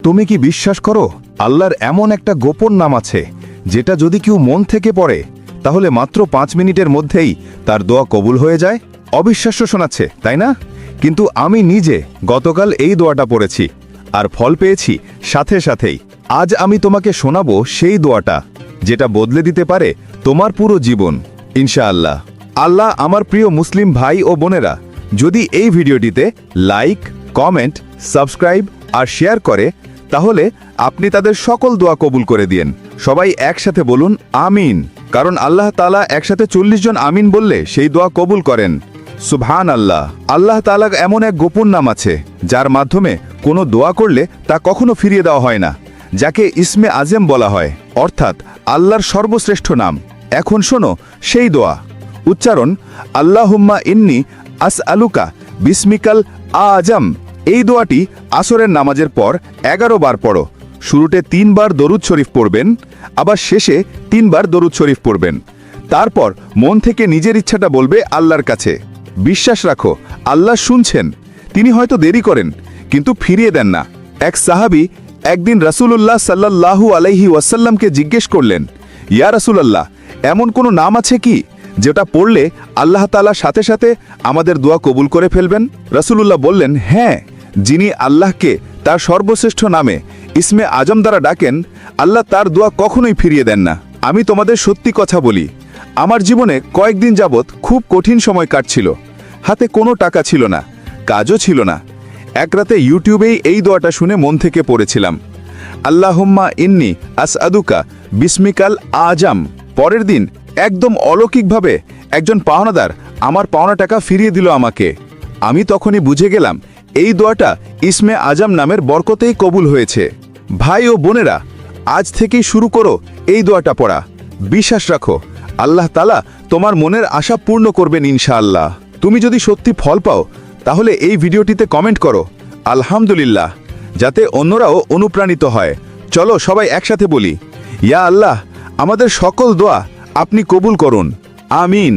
তুমি কি বিশ্বাস করো আল্লাহর এমন একটা গোপন নাম আছে যেটা যদি কেউ মন থেকে পড়ে তাহলে মাত্র 5 মিনিটের মধ্যেই তার দোয়া কবুল হয়ে যায়? অবিশ্বাস্য শোনাচ্ছে, তাই না? কিন্তু আমি নিজে গতকাল এই দোয়াটা পড়েছি আর ফল পেয়েছি সাথে সাথেই। আজ আমি তোমাকে শোনাবো সেই দোয়াটা যেটা বদলে দিতে পারে তোমার পুরো জীবন ইনশাআল্লাহ। আল্লাহ আমার প্রিয় মুসলিম ভাই ও বোনেরা যদি এই ভিডিওটিতে লাইক, কমেন্ট, সাবস্ক্রাইব আর শেয়ার করে তাহলে আপনি তাদের সকল দোয়া কবুল করে দিয়েন। সবাই একসাথে বলুন আমিন, কারণ আল্লাহ তাআলা একসাথে 40 জন আমিন বললে সেই দোয়া কবুল করেন। সুবহান আল্লাহ। আল্লাহ তাআলার এমন এক গোপন নাম আছে যার মাধ্যমে কোনো দোয়া করলে তা কখনো ফিরিয়ে দেওয়া হয় না, যাকে ইসমে আজম বলা হয়, অর্থাৎ আল্লাহর সর্বশ্রেষ্ঠ নাম। এখন শোনো সেই দোয়া। উচ্চারণ আল্লাহুম্মা ইন্নী আসআলুকা বিসমিকাল আজম। এই দোয়াটি আসরের নামাজের পর 11 বার পড়ো। শুরুতে 3 বার দরুদ শরীফ পড়বেন, আবার শেষে 3 বার দরুদ শরীফ পড়বেন। তারপর মন থেকে নিজের ইচ্ছাটা বলবে আল্লাহর কাছে। বিশ্বাস রাখো আল্লাহ শুনছেন। তিনি হয়তো দেরি করেন কিন্তু ফিরিয়ে দেন না। এক সাহাবী একদিন রাসূলুল্লাহ সাল্লাল্লাহু আলাইহি ওয়াসাল্লামকে জিজ্ঞেস করলেন, ইয়া রাসূলুল্লাহ, এমন কোনো নাম আছে কি যেটা পড়লে আল্লাহ তাআলা সাথে সাথে আমাদের দোয়া কবুল করে ফেলবেন? রাসূলুল্লাহ বললেন, হ্যাঁ, যিনি আল্লাহকে তার সর্বশ্রেষ্ঠ নামে ইসমে আজম দ্বারা ডাকেন আল্লাহ তার দোয়া কখনোই ফিরিয়ে দেন না। আমি তোমাদের সত্যি কথা বলি, আমার জীবনে কয়েকদিন যাবৎ খুব কঠিন সময় কাটছিল। হাতে কোনো টাকা ছিল না, কাজও ছিল না। এক রাতে ইউটিউবেই এই দোয়াটা শুনে মন থেকে পড়েছিলাম, আল্লাহুম্মা ইন্নী আসআলুকা বিসমিকাল আজম। পরের দিন একদম অলৌকিকভাবে একজন পাওনাদার আমার পাওনা টাকা ফিরিয়ে দিল আমাকে। আমি তখনই বুঝে গেলাম এই দোয়াটা ইসমে আজম নামের বরকতেই কবুল হয়েছে। ভাই ও বোনেরা, আজ থেকেই শুরু করো এই দোয়াটা পড়া। বিশ্বাস রাখো আল্লাহ তাআলা তোমার মনের আশা পূর্ণ করবেন ইনশাআল্লাহ। তুমি যদি সত্যি ফল পাও তাহলে এই ভিডিওটিতে কমেন্ট করো আলহামদুলিল্লাহ, যাতে অন্যরাও অনুপ্রাণিত হয়। চলো সবাই একসাথে বলি, ইয়া আল্লাহ, আমাদের সকল দোয়া আপনি কবুল করুন, আমিন।